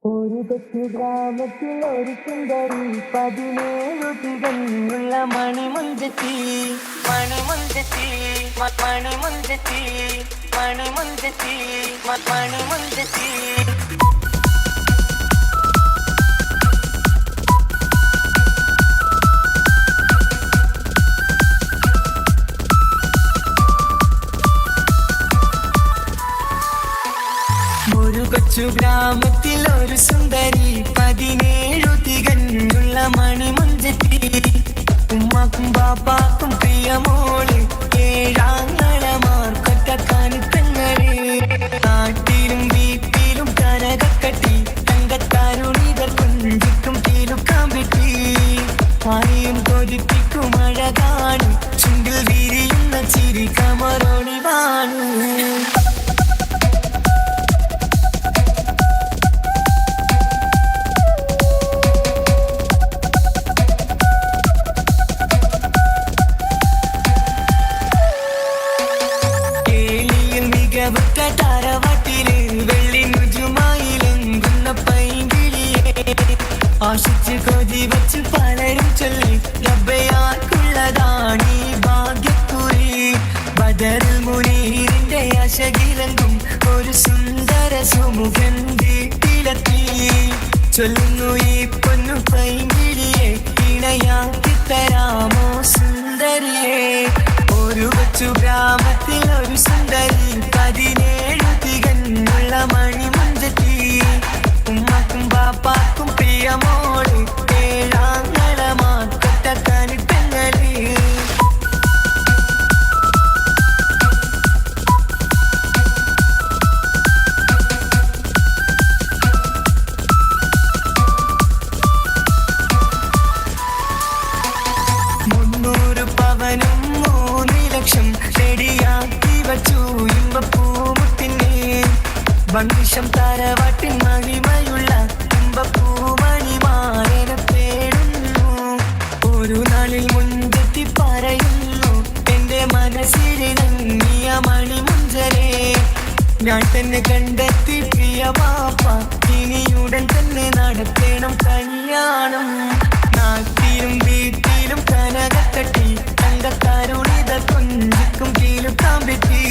ഒരു കൊച്ചു ഗ്രാമത്തിൽ ഒരു സുന്ദരി 17 തികഞ്ഞുള്ള മണിമുഞ്ചത്തി മണിമുഞ്ചത്തി മണിമുഞ്ചത്തി മണിമുഞ്ചത്തി മണിമുഞ്ചത്തി. ഒരു കൊച്ചു ഗ്രാമത്തിൽ ഒരു സുന്ദരി 17 തികഞ്ഞുള്ള മണിമുഞ്ചത്തി. ഉമ്മാക്കും ബാപ്പാക്കും പ്രിയമോള്, ഏഴാങ്ങളമാർക്കൊറ്റക്കാനിത്തങ്ങള്. നാട്ടിലും വീട്ടിലും കനകക്കട്ടി, തങ്കത്താരുണികൾ കൊഞ്ചിക്കും തീലുക്കാൻ പറ്റി. ആരെയും കൊതിപ്പിക്കും അഴകാണ്, ചുണ്ടിൽ വിരിയുന്ന ചിരി കമറൊളിവാണ്. താരവാട്ടില് വെള്ളി നുജുമായിലെങ്കുന്ന പൈങ്കിളിയെ ആശിച്ച് കൊതി വച്ച് പലരും ചൊല്ലി, റബ്ബയാർക്കുള്ളതാണീ ഭാഗ്യക്കുറി. ബദറുൽ മുനീറിന്റെ അശകിലങ്കും ഒരു സുന്ദര സുമുഖൻ വീട്ടിലെത്തി. ചൊല്ലുന്നു ഈ പൊന്നു പൈങ്കിളിയെ, ഇണയാക്കി തരാമോ സുന്ദരിയെ. ഒരു കൊച്ചു ഗ്രാമത്തിൽ ഒരു സുന്ദരി 17 തികഞ്ഞുള്ള മണിമുഞ്ചത്തി. ഉമ്മാക്കും ബാപ്പാക്കും പ്രിയമോള്, ഏഴാങ്ങളമാർക്കൊറ്റക്കാനിത്തങ്ങള്. മുന്നൂറ് പവനും 3 ലക്ഷം റെഡിയാക്കി വച്ചു ഇമ്പപ്പൂമുട്ടിനെ. ഭംഗിഷം താരവാട്ടിൻ മഹിമയുള്ള ഇമ്പപ്പൂമണിമാരനെ തേടുന്നു. ഒരു നാളിൽ മുഞ്ചത്തി പറയുന്നു, എന്റെ മനസ്സിലിണങ്ങിയ മണിമുഞ്ചരെ ഞാൻ തന്നെ കണ്ടെത്തി പ്രിയ ബാപ്പ. ഇനിയുടൻ തന്നെ നടത്തണം കല്യാണം. നാട്ടിലും വീട്ടിലും കനകക്കട്ടി, തങ്കത്താരുണിത കൊഞ്ചിക്കും തീലുക്കാൻ പറ്റി.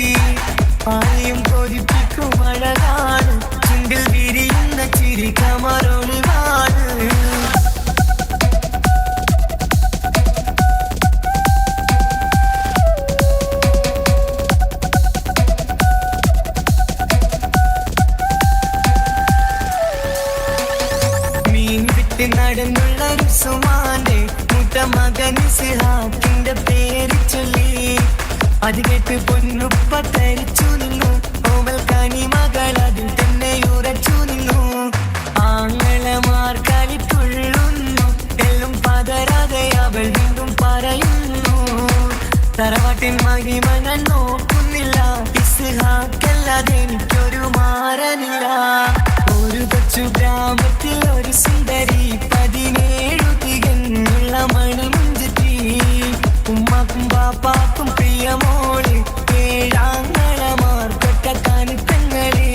ആരെയും കൊതിപ്പിക്കും അഴകാണ്, ചുണ്ടിൽ വിരിയുന്ന ചിരി കമറൊളിവാണ്. മീൻ വിട്ട് നടന്നുള്ള റുസുമാന്റെ മൂത്ത മകൻ ഇസ്ഹാഖിന്റെ പേര് ചൊല്ലി. അത് കേട്ട് പൊന്നുപ്പ തരിച്ചു നിന്നു, ഓവൽ കനി മകൾ അതിൽ തന്നെ ഉറച്ചു നിന്നു. ആങ്ങളമാർ കളിത്തുള്ളുന്നു, എല്ലും പതരാതെ അവൾ വീണ്ടും പറയുന്നു, തറവാട്ടിൻ മഹിമ ഞാൻ നോക്കുന്നില്ല, ഇസ്ഹാഖല്ലാതെ എനിക്കൊരു മാരനില്ല. ഒരു കൊച്ചു ഗ്രാമത്തിൽ ഒരു സുന്ദരി 17 തികഞ്ഞുള്ള മണിമുഞ്ചത്തി. ഉമ്മാക്കും ബാപ്പാക്കും പ്രിയമോള്, ഏഴാങ്ങളമാർക്കൊറ്റക്കാനിത്തങ്ങള്.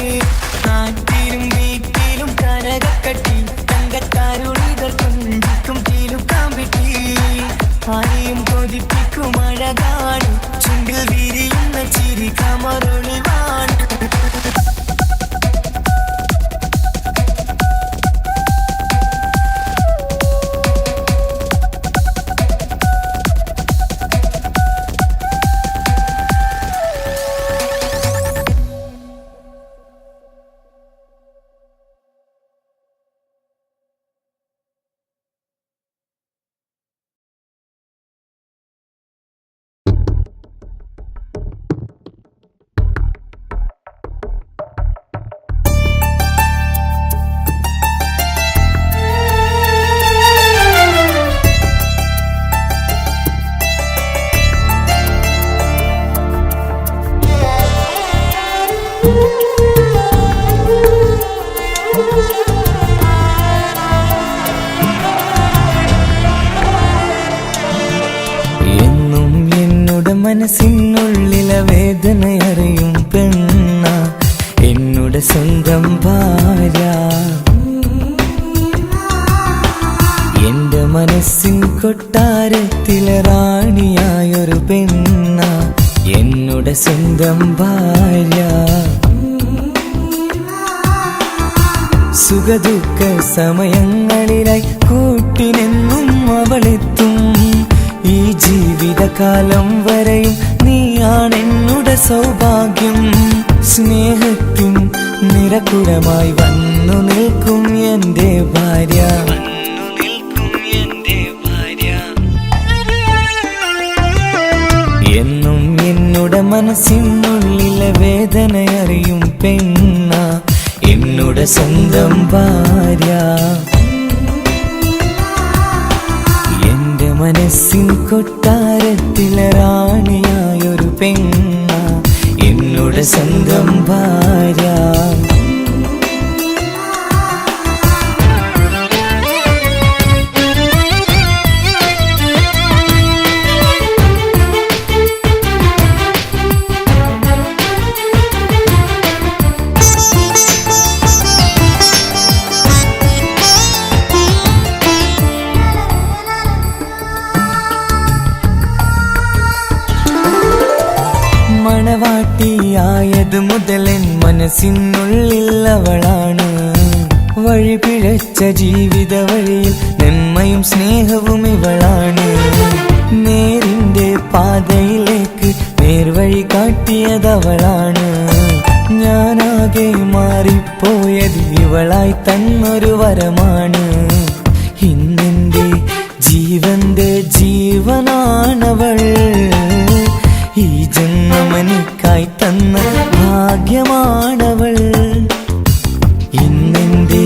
നാട്ടിലും വീട്ടിലും കനകക്കട്ടി, തങ്കത്താരുണികൾ കൊഞ്ചിക്കും തീലുക്കാൻ പറ്റി. ആരെയും കൊതിപ്പിക്കും അഴകാണ്, ചുണ്ടിൽ വിരിയുന്ന ചിരി കമറൊളിവാണ്. മനസ്സിനുള്ളിലെ വേദനയറിയും പെണ്ണ എന്നുടെ സ്വന്തം ഭാര്യ. മനസ്സിൻ കൊട്ടാരത്തിലെ റാണിയായൊരു പെണ്ണ എന്നുടെ സ്വന്തം ഭാര്യ. സുഖദുഃഖ സമയങ്ങളിലായി കൂട്ടിനെന്നും അവളെത്തും. ഈ ജീവിതകാലം വരെയും നീയാണെന്നുടെ സൗഭാഗ്യം. സ്നേഹത്തിൻ നിറകുടമായി വന്നു നിൽക്കും എന്റെ ഭാര്യ. എന്നും എന്നുടെ മനസ്സിനുള്ളിലെ വേദനയറിയും പെണ്ണ എന്നുടെ സ്വന്തം ഭാര്യ. എന്റെ മനസ്സിൻ കൊട്ടാരത്തിലെ റാണിയായൊരു പെണ്ണ എന്നുടെ സ്വന്തം ഭാര്യ. മണവാട്ടിയായത് മുതലൻ മനസ്സിനുള്ളിൽ അവളാണ്. വഴിപിഴച്ച ജീവിത വഴിയിൽ നന്മയും സ്നേഹവും ഇവളാണ്. നേരിന്റെ പാതയിലേക്ക് നേർവഴി കാട്ടിയതവളാണ്. ഞാനാകെ മാറിപ്പോയത് ഇവളായി തന്നൊരു വരമാണ്. ഇന്നെന്റെ ജീവന്റെ ജീവനാണവൾ. ഈ ജന്മമെനിക്കായി തന്ന ഭാഗ്യമാണവൾ. ഇന്നെന്റെ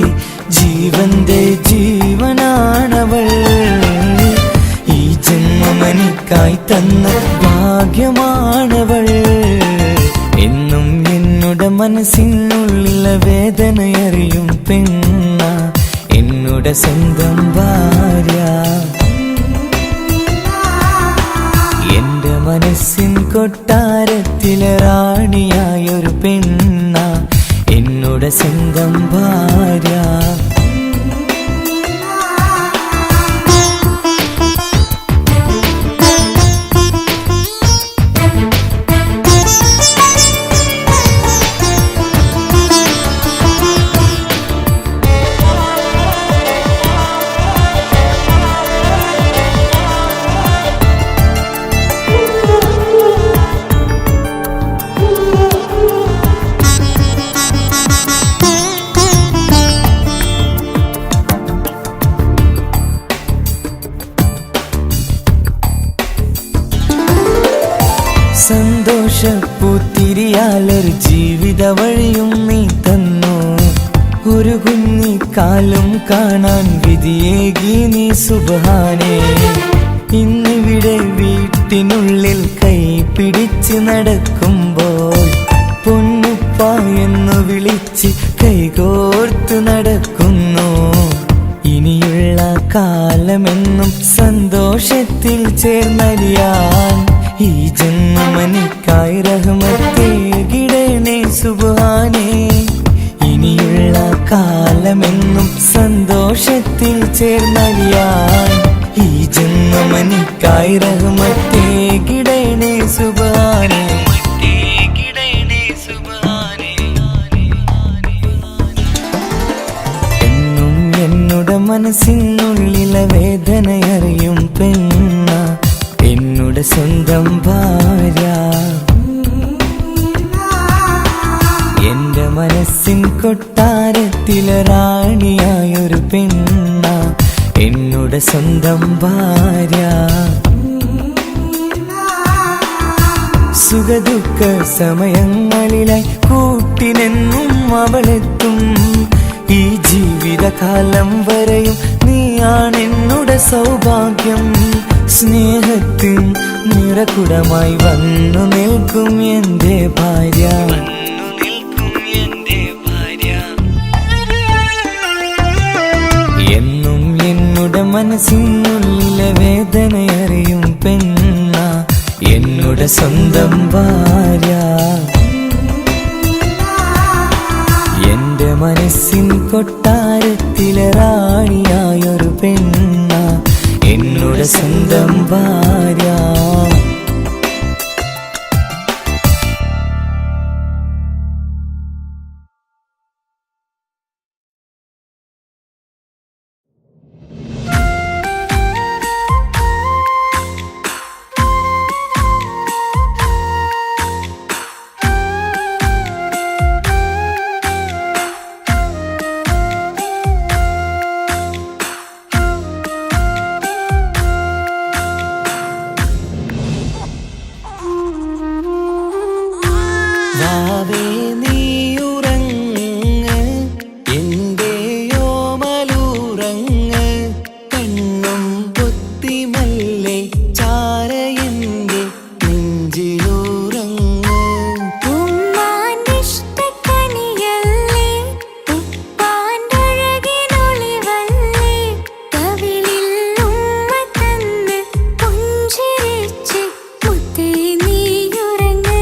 ജീവന്റെ ജീവനാണവൾ. ഈ ജന്മമെനിക്കായി തന്ന ഭാഗ്യമാണവൾ. എന്നും എന്നുടെ മനസ്സിനുള്ളിലെ വേദനയറിയും പെണ്ണ എന്നുടെ സ്വന്തം ഭാര്യ. എന്റെ മനസ്സിൻ കൊട്ടാരത്തിലെ റാണിയായൊരു പെണ്ണ എന്നുടെ സ്വന്തം ഭാര്യ. സന്തോഷപ്പൂത്തിരിയാലൊരു ജീവിത വഴിയും നീ തന്നു. ഒരു കുഞ്ഞിക്കാലും കാണാൻ വിധിയേകി നീ സുബ്ഹാനേ. ഇന്നിവിടെ വീട്ടിനുള്ളിൽ കൈ പിടിച്ച് നടക്കുമ്പോൾ പൊന്നുപ്പ എന്നു വിളിച്ച് കൈകോർത്ത് നടക്കുന്നു. ഇനിയുള്ള കാലമെന്നും സന്തോഷത്തിൽ ചേർന്നലിയാൻ ഈ ജന്മമെനിക്കായി റഹ്മത്തേകിടണേ സുബ്ഹാനേ. ഇനിയുള്ള കാലമെന്നും സന്തോഷത്തിൽ ചേർന്നലിയാൻ ഈ ജന്മമെനിക്കായി റഹ്മത്തേകിടണേ സുബ്ഹാനേ. എന്നും എന്നുടെ മനസ്സിനുള്ളിലെ വേദനയറിയും പെണ്ണ എന്നുടെ സ്വന്തം ഭാര്യ. എന്റെ മനസ്സിൻ കൊട്ടാരത്തിലെ റാണിയായൊരു പെണ്ണ എന്നുടെ സ്വന്തം ഭാര്യ. സുഖദുഃഖ സമയങ്ങളിലായി കൂട്ടിനെന്നും അവളെത്തും. ഈ ജീവിതകാലം വരെയും നീയാണെന്നുടെ സൗഭാഗ്യം. സ്നേഹത്തിൻ നിറകുടമായി വന്നു നിൽക്കും എന്റെ ഭാര്യ. എന്നും എന്നുടെ മനസ്സിനുള്ളിലെ വേദനയറിയും പെണ്ണ എന്നുടെ സ്വന്തം ഭാര്യ. എന്റെ മനസ്സിൻ കൊട്ടാരത്തിലെ റാണിയായൊരു പെണ്ണ എന്നുടെ സ്വന്തം ഭാര്യ. വാവേ നീയുറങ്ങ് എന്റെയോമലുറങ്ങ് കണ്ണും പൊത്തിമല്ലേ ചാര എന്റെ നെഞ്ചിലുറങ്ങ്. ഉമ്മാന്റെ ഇഷ്ടക്കനിയല്ലേ ഉപ്പാന്റെ അഴകിനൊളിവല്ലേ കവിളിൽ ഉമ്മ തന്ന് പുഞ്ചിരിച്ച് മുത്തേ നീയുറങ്ങ്.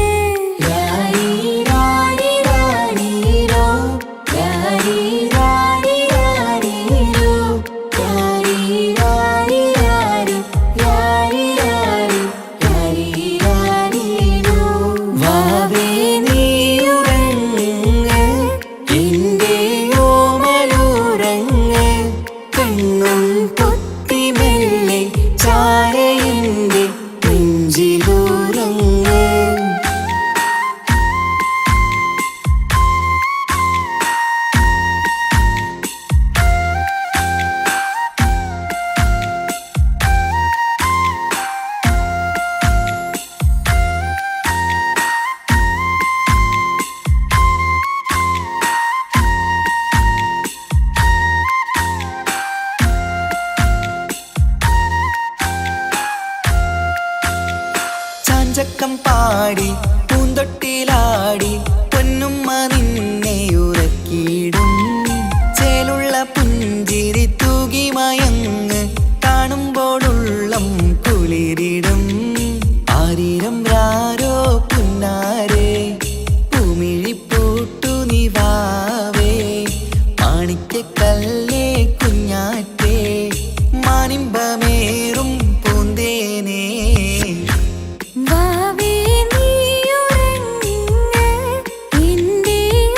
വാവേ നീയുറങ്ങ് എന്റെയോമലുറങ്ങ് കണ്ണും പൊത്തിമെല്ലെ ചാര എന്റെ നെഞ്ചിലുറങ്ങ്. ചാഞ്ചക്കം പാടി പൂന്തൊട്ടിലാടി പൊന്നുമ്മ നിന്നെ ഉറക്കിയിടും. ചേലുള്ള പുഞ്ചിരി തൂകി മയങ്ങ് കാണുമ്പോഴുള്ളം കുളിരിടും. ആരിരം രാരോ പുന്നാരേ പൂമിഴിപ്പൂട്ടു നീ വാവേ മാണിക്കക്കല്ലേ കുഞ്ഞാറ്റേ മാനിമ്പമേറും പൂന്തേനേ. വാവേ നീയുറങ്ങ് എന്റെയോമലുറങ്ങ്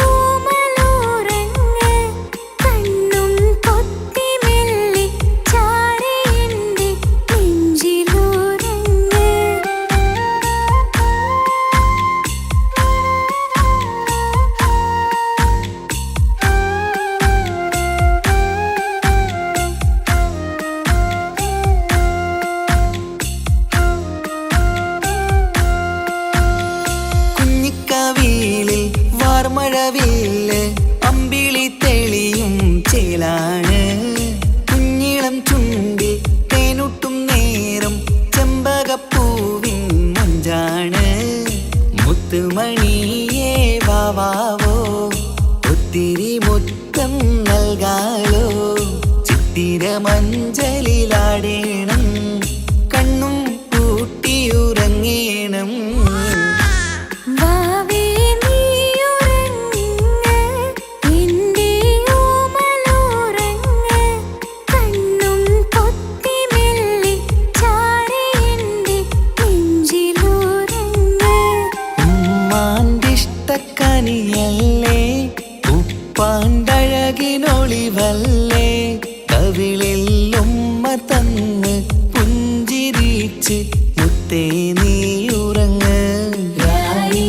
കണ്ണും പൊത്തിമെല്ലെ ചാര എന്റെ നെഞ്ചിലുറങ്ങ്. കുഞ്ഞിക്കവിളിൽ വാർമഴവില്ല് അമ്പിളി തെളിയും ചേലാണ്. കുഞ്ഞിളം ചുണ്ടിൽ തേനൂട്ടും നേരം ചെമ്പകപ്പൂവിൻ മഞ്ചാണ്. മുത്തുമണിയേ വാവാവോ ഒത്തിരി മുത്തം നൽകാലോ. ചിത്തിര മഞ്ചലിലാടേണം കണ്ണും പൂട്ടിയുറങ്ങേണം. വാവേ നീയുറങ്ങ് എന്റെയോമലുറങ്ങ് കണ്ണും പൊത്തിമെല്ലെ ചാര എന്റെ നെഞ്ചിലുറങ്ങ്. ഉമ്മാന്റെ ഇഷ്ടക്കനിയല്ലേ ഉപ്പാന്റെ അഴകിനൊളിവല്ലേ കവിളിൽ ഉമ്മ തന്ന് പുഞ്ചിരിച്ച് മുത്തേ നീയുറങ്ങ്. വാവേ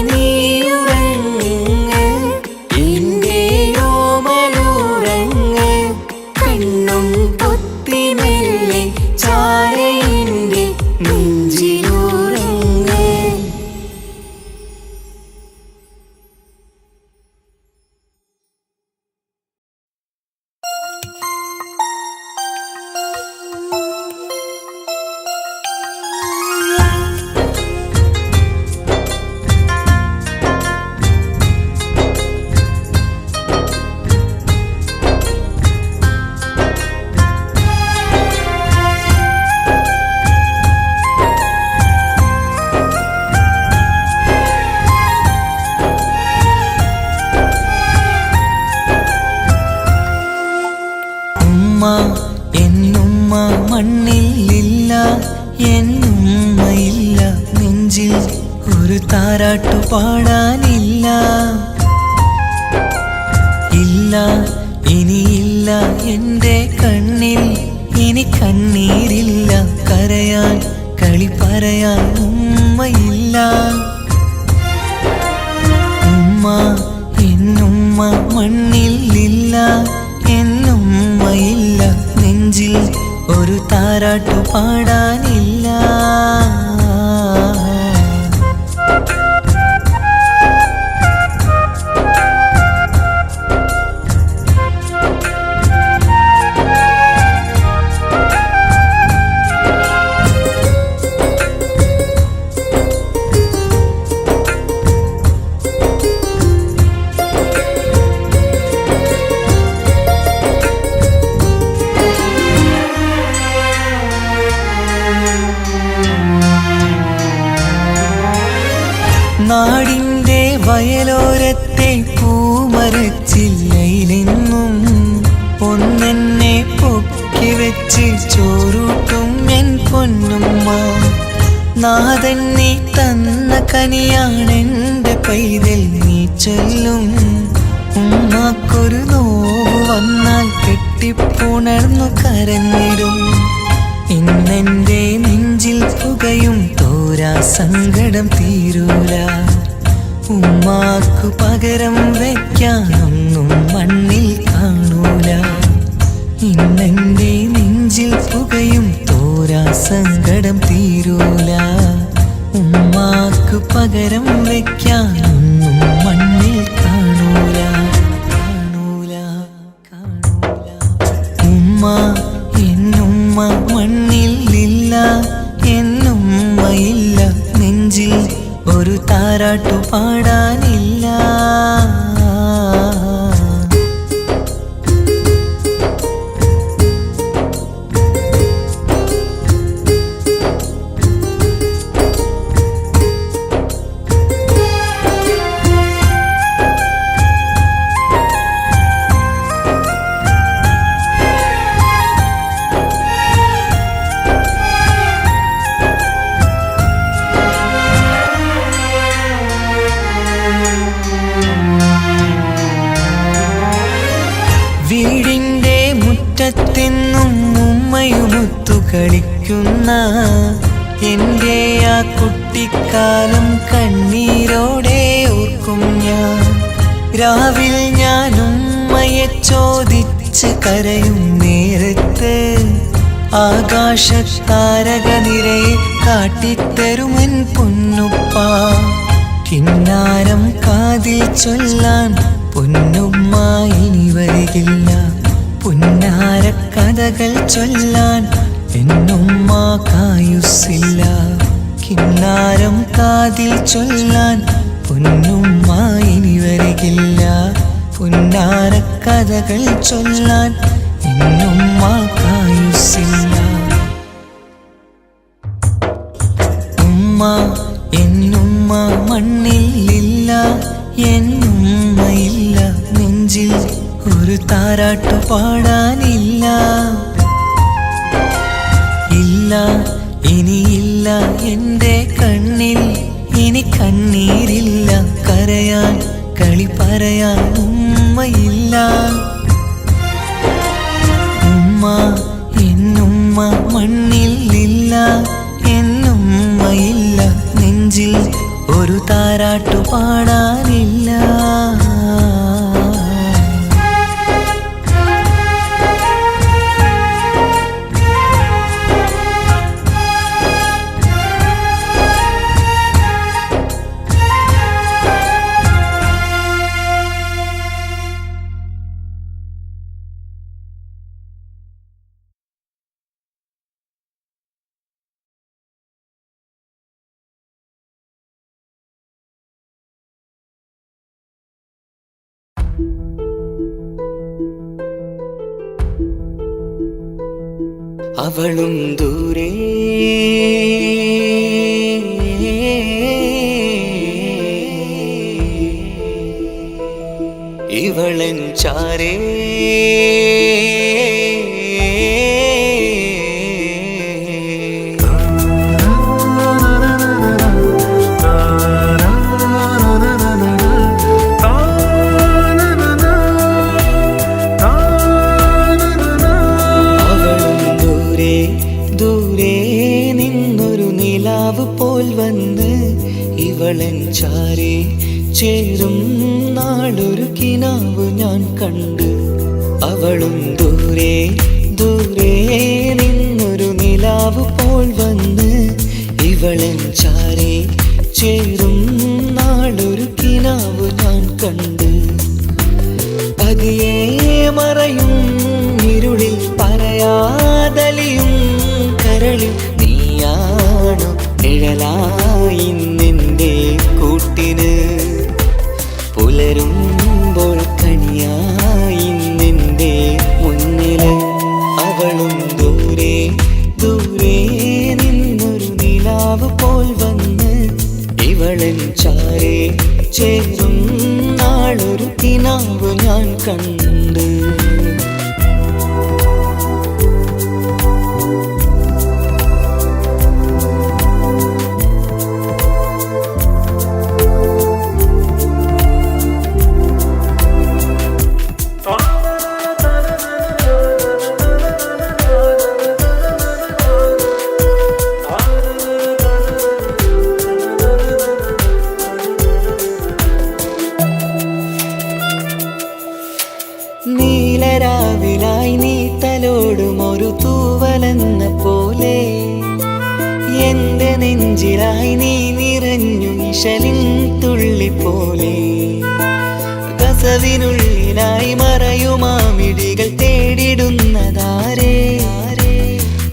നീയുറങ്ങ് എന്റെയോമലുറങ്ങ് കണ്ണും പൊത്തിമെല്ലെ ചാര എന്റെ നെഞ്ചിലുറങ്ങ്. ഉമ്മ എന്നുമ്മ മണ്ണിലില്ല, എന്നുമ്മയില്ല നെഞ്ചിൽ ഒരു താരാട്ടു പാടാനില്ല. ഇല്ല ഇനിയില്ല എൻ്റെ കണ്ണിൽ ഇനി കണ്ണീരില്ല, കരയാൻ കളി പറയാൻ ഉമ്മയില്ല. ഉമ്മ എന്നുമ്മ മണ്ണിലില്ല, എന്നുമ്മയില്ല നെഞ്ചിൽ ഒരു താരാട്ടു പാടാനില്ല. നാടിൻ്റെ വയലോരത്തെ പൂമരച്ചില്ലയിലെന്നും ഒന്നെന്നെ പൊക്കി വെച്ച് ചോറൂട്ടും എൻ പൊന്നുമ്മ. നാഥൻ നീ തന്ന കനിയാണെൻ്റെ പൈതൽ നീ ചൊല്ലും. ഉമ്മാക്കൊരു നോവ് വന്നാൽ കെട്ടിപ്പുണർന്നു കരഞ്ഞിടും. ഇന്നെൻ്റെ നെഞ്ചിൽ പുകയും തോരാ സങ്കടം തീരൂല. ഉമ്മാക്കു പകരം വയ്ക്കാനൊന്നും മണ്ണിൽ കാണൂല. ഇന്നെൻ്റെ നെഞ്ചിൽ പുകയും തോരാ സങ്കടം തീരൂല. ഉമ്മാക്കു പകരം വയ്ക്കാനൊന്നും മണ്ണിൽ കാണൂല, കാണൂല, കാണൂല. ഉമ്മ എന്നുമ്മ മണ്ണിലില്ല, എന്നുമ്മയില്ല നെഞ്ചിൽ ഒരു താരാട്ടു പാടാനില്ല. വീടിൻ്റെ മുറ്റത്തെന്നും ഉമ്മയുമൊത്തു കളിക്കുന്ന എൻ്റെ ആ കുട്ടിക്കാലം കണ്ണീരോടെ ഓർക്കും ഞാൻ. രാവിൽ ഞാൻ ഉമ്മയെ ചോദിച്ച് കരയും നേരത്ത് ആകാശത്താരക നിരയെ കാട്ടിത്തരുമൻ പൊന്നുപ്പ. കിന്നാരം കാതിൽ ചൊല്ലാൻ പൊന്നുമ്മ ഇനി വരികില്ല. പുന്നാര കഥകൾ ചൊല്ലാൻ എന്നുമ്മ കായുസ്സില്ല. കിന്നാരം കാതിൽ ചൊല്ലാൻ പൊന്നുമ്മ ഇനി വരികില്ല. പുന്നാര കഥകൾ ചൊല്ലാൻ എന്നുമ്മ കായുസ്സില്ല. ഉമ്മ എന്നുമ്മ മണ്ണിലില്ല, എന്നുമ്മയില്ല നെഞ്ചിൽ ഒരു താരാട്ടു പാടാനില്ല. ഇല്ല ഇനിയില്ല എൻ്റെ കണ്ണിൽ ഇനി കണ്ണീരില്ല, കരയാൻ കളി പറയാൻ ഉമ്മയില്ല. ഉമ്മ എന്നുമ്മ മണ്ണിലില്ല, എന്നുമ്മയില്ല നെഞ്ചിൽ ഒരു താരാട്ടു പാടാനില്ല. അവളും ദൂരെ ഇവളൻ ചാരേ ഇവളൻ ചാരേ ചേരും നാളൊരു കിനാവ് ഞാൻ കണ്ട്. അവളും ദൂരെ ദൂരെ നിന്നൊരു നിലാവ് പോൽ വന്ന് ഇവളൻ ചാരേ ചേരും നാളൊരു കിനാവ് ഞാൻ കണ്ട്. പതിയെ മറയും ഇരുളിൽ പറയാതലിയും കരളിൽ നീയാണു നിഴലായി നിന്റെ കൂട്ടിന്. പുലരുമ്പോൾ കണിയായി നിന്റെ മുന്നില്. അവളും ദൂരെ ദൂരെ നിന്നൊരു നിലാവ് പോൽ വന്ന് ഇവളൻ ചാരേ ചേരും നാളൊരു കിനാവ് ഞാൻ കണ്ട്. നീലരാവിലായി നീ തലോടും ഒരു തൂവലെന്ന പോലെ എന്റെ നെഞ്ചിലായി നീ നിറഞ്ഞു ഇശലിൻ തുള്ളി പോലെ. കസവിനുള്ളിലായി മറയുമാമിടികൾ തേടിടുന്നതാരേ.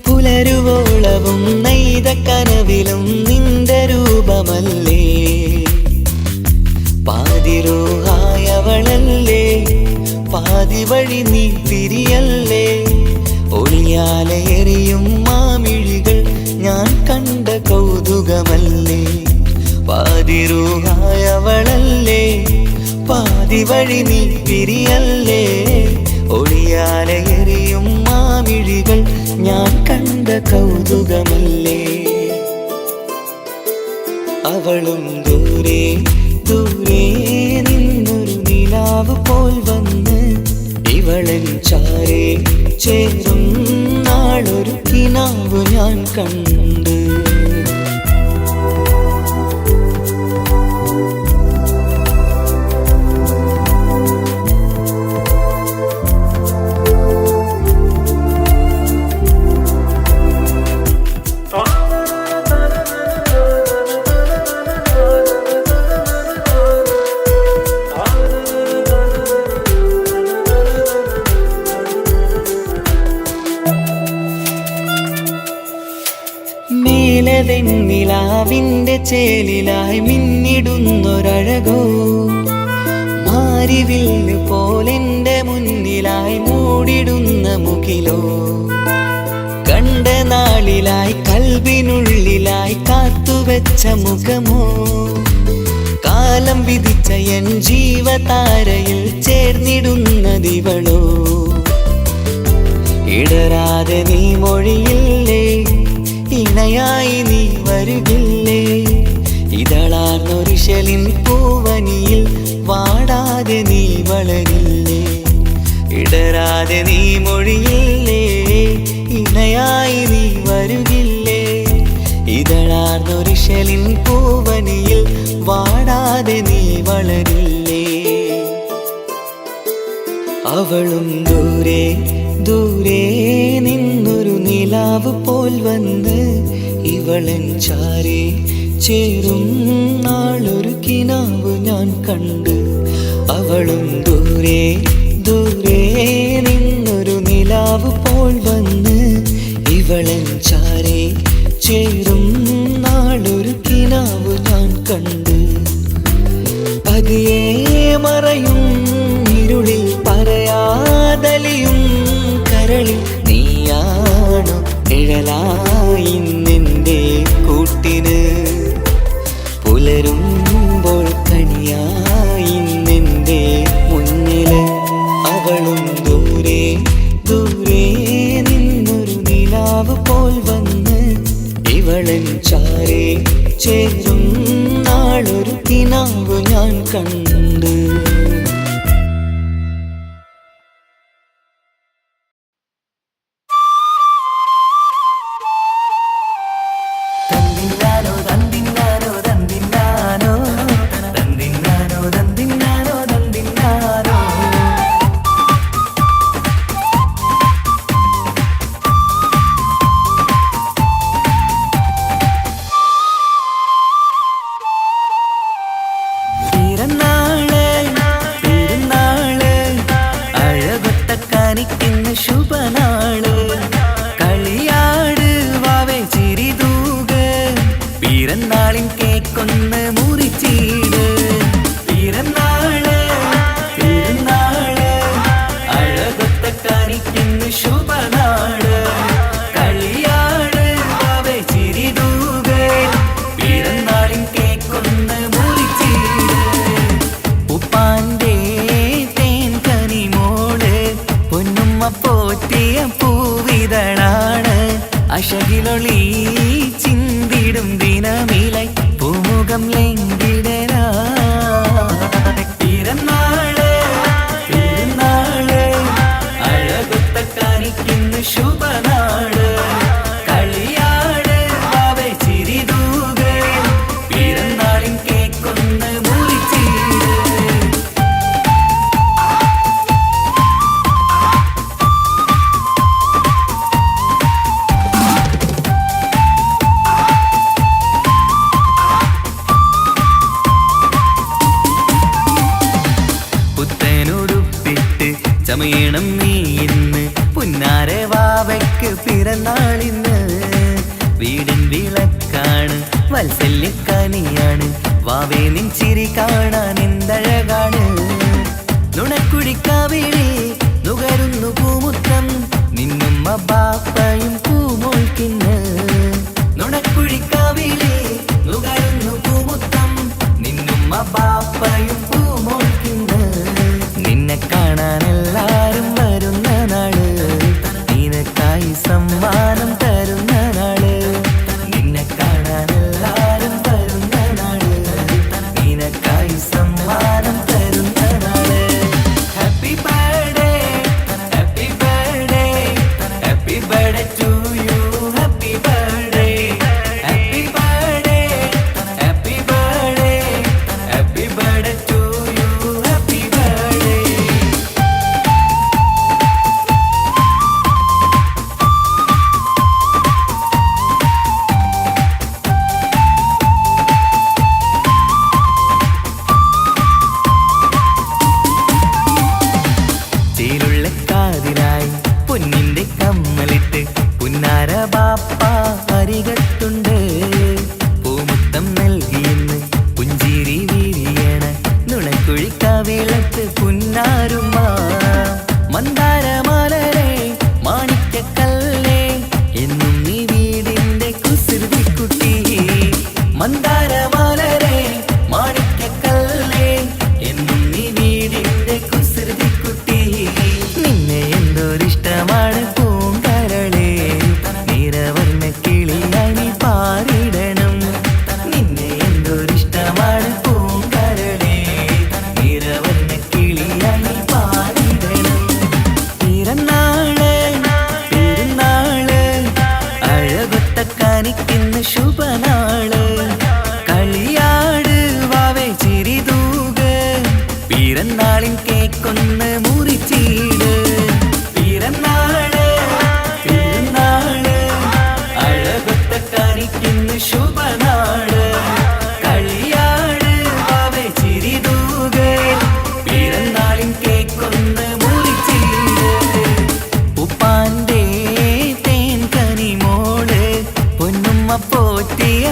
പുലരുവോളവും നെയ്ത കനവിലും നിന്റെ രൂപമല്ലേ. പാതിരൂഹായവളല്ലേ പാതി വഴി നീ തിരിയല്ലേ. ഒളിയാലെറിയും മാമിഴികൾ ഞാൻ കണ്ട കൗതുകമല്ലേ. പാതിരൂഹായവളല്ലേ പാതി വഴി നീ തിരിയല്ലേ. ഒളിയാലെറിയും മാമിഴികൾ ഞാൻ കണ്ട കൗതുകമല്ലേ. അവളും ദൂരെ ദൂരെ നിന്നൊരു നിലാവ് പോൽ വന്ന് ഇവളൻ ചാരേ ചേരും നാളൊരു കിനാവ് ഞാൻ കണ്ട്. വെണ്ണിലാവിന്റെ ചേലിലായി മിന്നിടുന്നൊരഴകോ. മാരിവില്ല് പോലെന്റെ മുന്നിലായി മൂടിടുന്ന മുകിലോ. കണ്ട നാളിലായി കൽബിനുള്ളിലായി കാത്തുവെച്ച മുഖമോ. കാലം വിധിച്ച എൻ ജീവതാരയിൽ ചേർന്നിടുന്നതിവളോ. ഇടരാതെ നീ മൊഴിയില്ലേ ഇണയായി നീ വരുകില്ലേ. ഇതളാർന്നൊരിശലിൻ പൂവനിയിൽ വാടാതെ നീ വളരില്ലേ. ഇടരാതെ നീ മൊഴിയില്ലേ ഇണയായി നീ വരുകില്ലേ. ഇതളാർന്നൊരിശലിൻ പൂവനിയിൽ വാടാതെ നീ വളരില്ലേ. അവളും ദൂരെ ദൂരെ നിന്നൊരു നിലാവ് പോൽ വന്ന് ഇവളൻ ചാരേ ചേരും നാളൊരു കിനാവ് ഞാൻ കണ്ട്. അവളും ദൂരെ ദൂരെ നിന്നൊരു നിലാവ് പോൽ വന്ന് ഇവളൻ ചാരേ ചേരും നാളൊരു കിനാവ് ഞാൻ കണ്ട്. പതിയെ മറയും ഇരുളിൽ പറയാതലിയും കരളിൽ നീയാണു നിഴലായി നിന്റെ കൂട്ടിന്. പുലരുമ്പോൾ കണിയായി നിന്റെ മുന്നില്. അവളും ദൂരെ ദൂരെ നിന്നൊരു നിലാവ് പോൽ വന്ന് ഇവളൻ ചാരേ ചേരും നാളൊരു കിനാവ് ഞാൻ കണ്ട്. തന്നിന്നാനോ തന്നിന്നാനോ തന്നിന്നാന ശുഭനാള് കളിയാട് വാവേ ചിരിതൂക് പിറന്നാളിൻ കേക്കൊന്ന് മുറിച്ചീട് ഉപ്പാന്റെ തേൻ കനിമോള് പൊന്നുമ്മ പോറ്റിയ പൂവിതളാണ് അശകിലൊളി ചിന്തിടും ദിനമിലായി പൂമുഖം ലംഘിടനാ പിറന്നാള് പെരുന്നാള് അഴകൊത്ത കാണിക്കുന്നു ശുഭനാള് കളിയാട് വാവേ ചിരിതൂക് പിറന്നാളിൻ കേക്കൊന്ന് മുറിച്ചീട് പുത്തനുടുപ്പിട്ട് ചമയണം നീ ഇന്ന് പുന്നാര വാവയ്ക്ക് പിറന്നാളിന്ന് വീടിൻ വിളക്കാണ് വത്സല്യക്കനിയാണ് വാവേ നിൻ ചിരി കാണാൻ എന്തഴകാണ് നുണക്കുഴിക്കാവിളി നുകരുന്നു പൂമുത്തം നിന്നുമ്മ ബാപ്പയും പൂമോൾക്കിന്ന് നുണക്കുഴിക്കാവിളി നുകരുന്നു പൂമുത്തം നിന്നുമ്മ ബാപ്പയും പൂമോൾക്കിന്ന് നിന്നെ കാണാൻ എല്ലാരും വരുന്ന നാള് നിനക്കായി സമ്മാനം തരുന്ന നാള് നിന്നെ കാണാൻ എല്ലാരും വരുന്ന നാള് നിനക്കായി സമ്മാനം തരുന്ന നാള് happy birthday happy birthday happy birthday to you happy birthday happy birthday happy birthday happy birthday to you happy birthday ചേലുള്ള കാതിലായി പൊന്നിന്റെ കമ്മലിട്ട് പുന്നാര ബാപ്പ അരികത്തുണ്ട് പൂമുത്തം നൽകിയെന്ന് പുഞ്ചിരി വീരിയണ നുണക്കുഴിക്കാവിളത്ത് പുന്നാരുമ്മ മന്ദാരമാലരെ മാണിക്കക്കല്ലേ എന്നും നീ വീടിന്റെ കുസൃതിക്കുട്ടി മന്ദാരമാലരെ മാണിക്കക്കല്ലേ എന്നും നീ വീടിന്റെ കുസൃതിക്കുട്ടി നിന്നെ എന്തൊരിഷ്ടമാണ് പൂങ്കരളേ നിറവർണ്ണ കിളിയായി നീ പാറിടണം നിന്നെ എന്തൊരിഷ്ടമാണ് പൂങ്കരളേ നിറവർണ്ണ കിളിയായി നീ പാറിടണം പിറന്നാള് പെരുന്നാള് അഴകൊത്ത കാണിക്കുന്ന ശുഭനാള് കളിയാട് വാവേ ചിരിതൂക് പിറന്നാളിൻ കേക്കൊന്ന് മുറിച്ചീട് പിറന്നാള് പെരുന്നാള് അഴകൊത്ത കാണിക്കുന്നു ശുഭനാള് കളിയാട് വാവേ ചിരിതൂക് പിറന്നാളിൻ കേക്കൊന്ന് മുറിച്ചീട് ഉപ്പാന്റെ തേൻ കനിമോള് പൊന്നുമ്മ പോറ്റിയ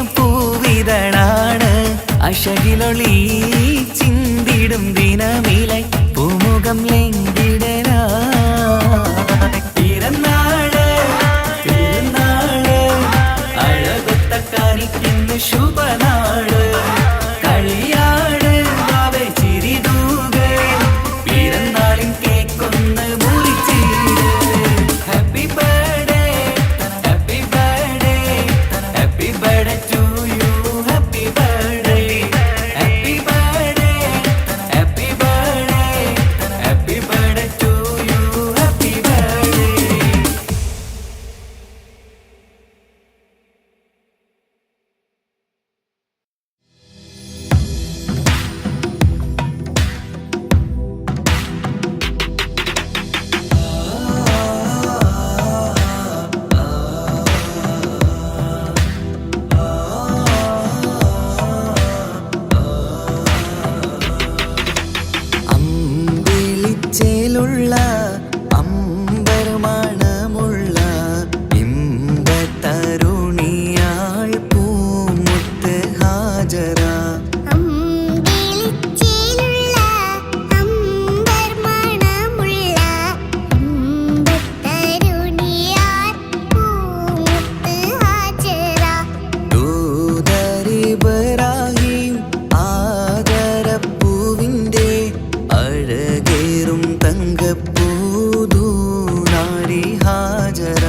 ബീവി ഹാജറ.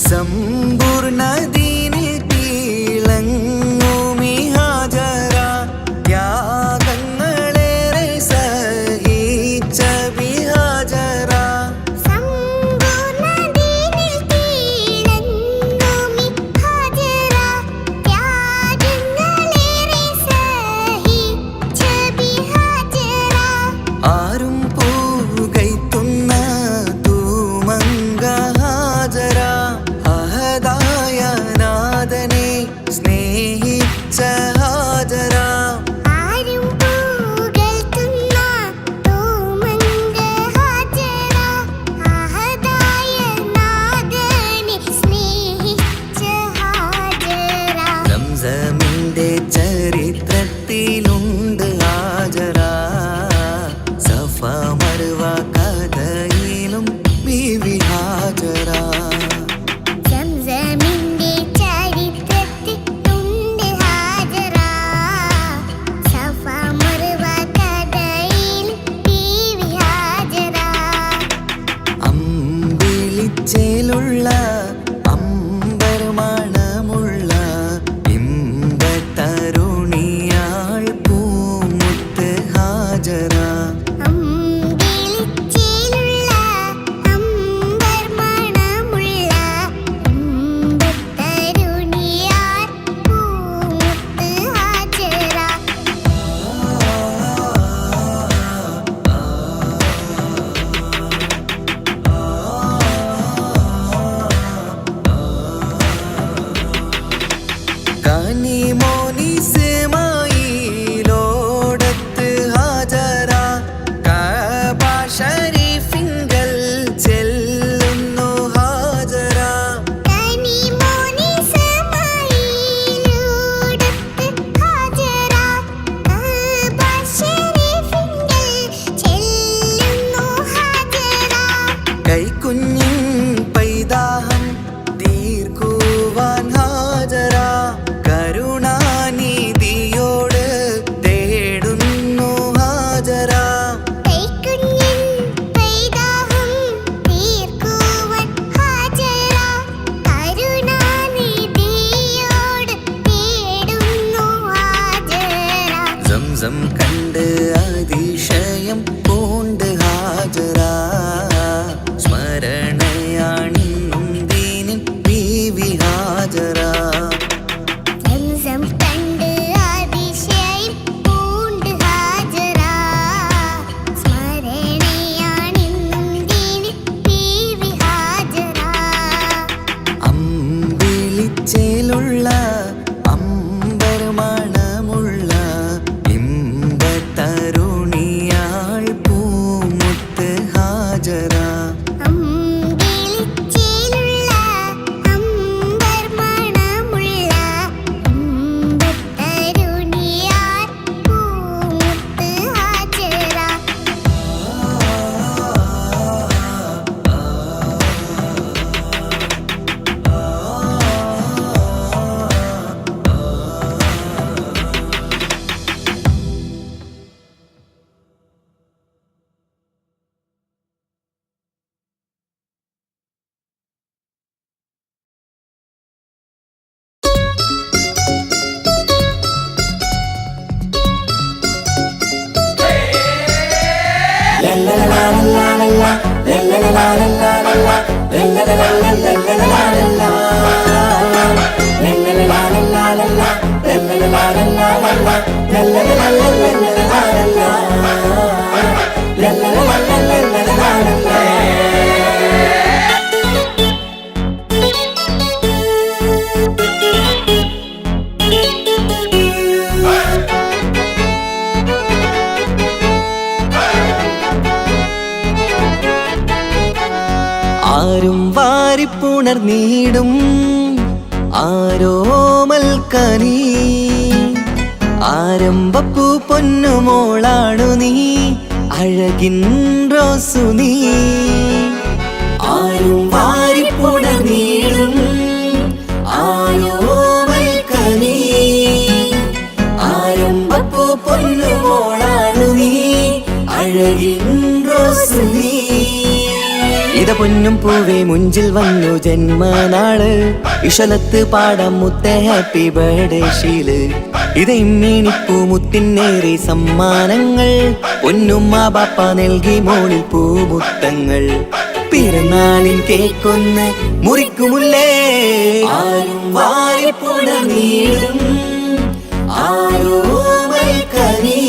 സമ്പൂർണ്ണ ദീനിൽ തിളങ്ങുമി ഹാജറ. ത്യാഗങ്ങളേറെ സഹിച്ച ബി ഹാജറ. ആരും പൂകൈത്തുന്ന തൂമങ്ക ഹാജറ. അഹദായ നാഥനെ സ്നേഹിച്ച ഹാജറ. സംസമിന്റെ ചരിത്രത്തിലുണ്ട് ഹാജറ. സഫ മർവ കഥയിലും ബീവി ഹാജറ. അമ്പിളിച്ചേലുള്ള അമ്പർമണമുള്ള ഇമ്പത്തരുണിയാൾ പൂമുത്ത് ഹാജറ. കനിമോനിസ്മായിലോടത്ത് ഹാജറ. കഅബ ശരീഫിങ്കൽ ചെല്ലുന്നു ഹാജറ. കൈക്കുഞ്ഞിൻ പൈതാഹം തീർക്കുവാൻ ഹാജറ. കരുണാനിധിയോട് തേടുന്നു ഹാജറ. സംസം കണ്ട് അതിശയം പൂണ്ട് ഹാജറ. സ്മരണയാണിന്നും ദീനിൻ ബീവി ഹാജറ. അമ്പിളിച്ചേലുള്ള അമ്പർമണമുള്ള ഇമ്പത്തരുണിയാൾ പൂമുത്ത് ഹാജറ. ആരും വാരിപ്പുണർന്നീടും ആരോമൽ കനീ ആരംഭപ്പൂ പൊന്നുമോളാണു നീ, അഴകിൻ റോസു നീ. ആരും വാരിപ്പുണർന്നീടും ആരോമൽക്കനീ, ആരംഭപ്പൂ പൊന്നുമോളാണു നീ, അഴകിൻ റോസു നീ. ഇത പൊന്നും പൂവേ മുഞ്ചിൽ വന്നു ജന്മനാള്, ഇശലത്ത് പാടാം മുത്തേ ഹാപ്പി ബർത്ത്ഡേ ഷീല്. ഇത് ഇമ്മീണിപ്പൂ മുത്തിനേറെ സമ്മാനങ്ങൾ, പൊന്നുമ്മ ബാപ്പ നൽകി മോളിൽ പൂമുത്തങ്ങൾ. പിറന്നാളിൻ കേക്കൊന്ന് മുറിക്കുമുല്ലേ, ആരും വാരിപ്പുണർന്നീടും ആരോമൽക്കനീ,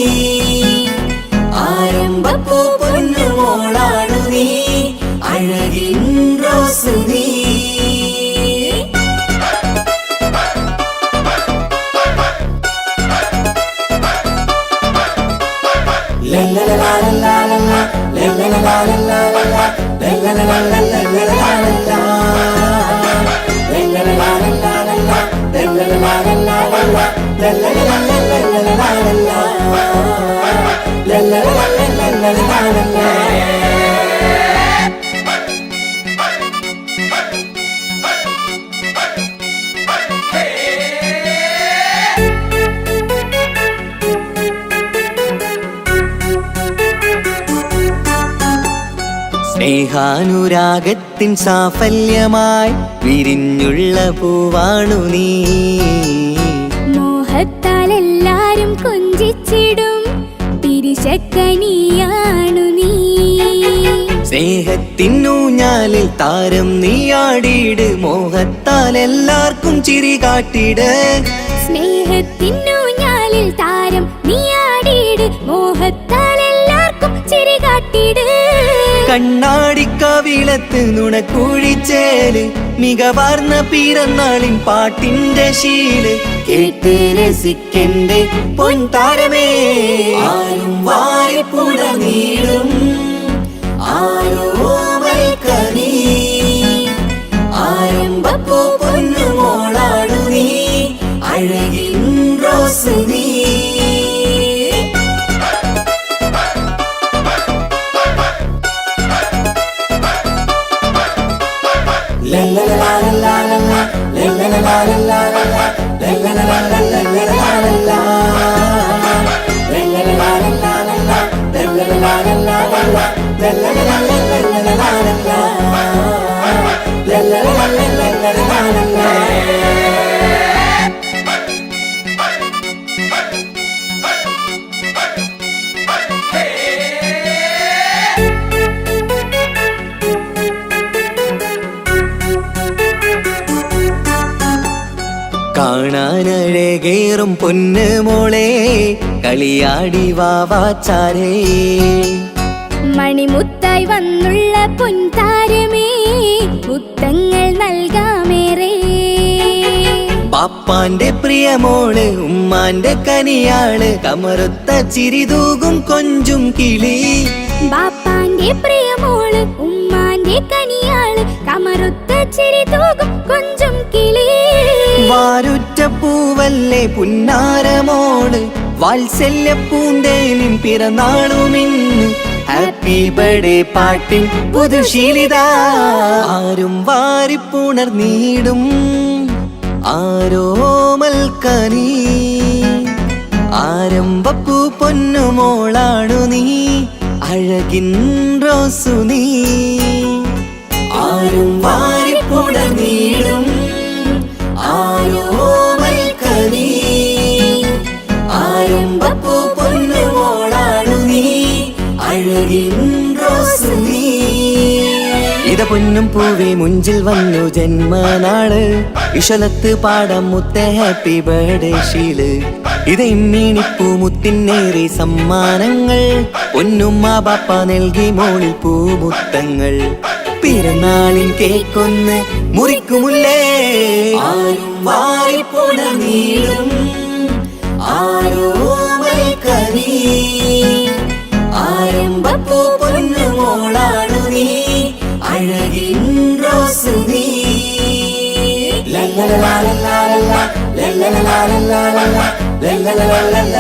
ആരംഭപ്പൂ പൊന്നുമോളാണു നീ, അഴകിൻ റോസു നീ. സ്നേഹാനുരാഗത്തിൻ സാഫല്യമായി വിരിഞ്ഞുള്ള പൂവാണു നീ, മോഹത്താൽ എല്ലാരും കൊഞ്ചിച്ചിടും പിരിശക്കനിയാണു നീ. സ്നേഹത്തിനൂഞ്ഞാലിൽ താരം നീയാടിയിട്, മോഹത്താൽ എല്ലാവർക്കും ചിരി കാട്ടിട്. സ്നേഹത്തിനൂഞ്ഞാലിൽ താരം നീയാടിയിട്, മോഹത്താൽ എല്ലാവർക്കും ചിരി കാട്ടിട്. കണ്ണാടിക്കവിളത്ത് നുണക്കുഴിച്ചേല്, മികവാർന്ന പിറന്നാളിൻ പാട്ടിന്റെ ശീല്. കേട്ട് രസിക്കന്റെ പൊൻതാരമേ, ആരും വാരിപ്പുണർന്നീടും ആരോമൽക്കനീ, ആരംഭപ്പൂ പൊന്നുമോളാണു നീ, അഴകിൻ റോസു നീ. കാണാനഴകേറും പൊന്ന് മോളെ, കളിയാടി വാവാച്ചാരേ. മണിമുത്തായി വന്നുള്ള പൊൻതാരമേ, മുത്തങ്ങൾ നൽകാമേറെ. പാപ്പാന്റെ പ്രിയമോള് ഉമ്മാന്റെ കനിയാള്, കമറുത്ത ചിരിതൂകും കൊഞ്ചും കിളി. ബാപ്പാന്റെ പ്രിയമോള് ഉമ്മാന്റെ കനിയാള്, കമറുത്ത ചിരിതൂകും കൊഞ്ചും കിളി. വാരുറ്റ പൂവല്ലേ പുന്നാരമോള്, വാത്സല്യ പൂന്തേനിൻ പിറന്നാളുമിന്ന്. ഹാപ്പി ബർത്ത്ഡേ പാട്ടിൻ പുതുശീലിത, ആരും വാരിപ്പുണർന്നീടും ആരോമൽക്കനീ, ആരംഭപ്പൂ പൊന്നുമോളാണു നീ, അഴകിൻ റോസു നീ. ആരും വാരിപ്പുണർന്നീടും ആരോമൽക്കനീ, ആരംഭപ്പൂ പൊന്നുമോളാണു നീ, അഴകിൻ റോസു നീ. ഇത പൊന്നും പൂവേ മുഞ്ചിൽ വന്നു ജന്മനാള്, ഇശലത്ത് പാടാം മുത്തേ ഹാപ്പി ബർത്ത്ഡേ ഷീല്. ഇത് ഇമ്മീണിപ്പൂ മുത്തിനേറെ സമ്മാനങ്ങൾ, പൊന്നുമ്മ ബാപ്പ നൽകി മോളിൽ പൂമുത്തങ്ങൾ. പിറന്നാളിൻ കേക്കൊന്ന് മുറിക്കുമുല്ലേ, ആരും വാരിപ്പുണർന്നീടും ആരോമൽക്കനീ, ആരംഭപ്പൂ പൊന്നുമോളാണു നീ, അഴകിൻ റോസു നീ. la la la la la la la la la la la la la la la la la la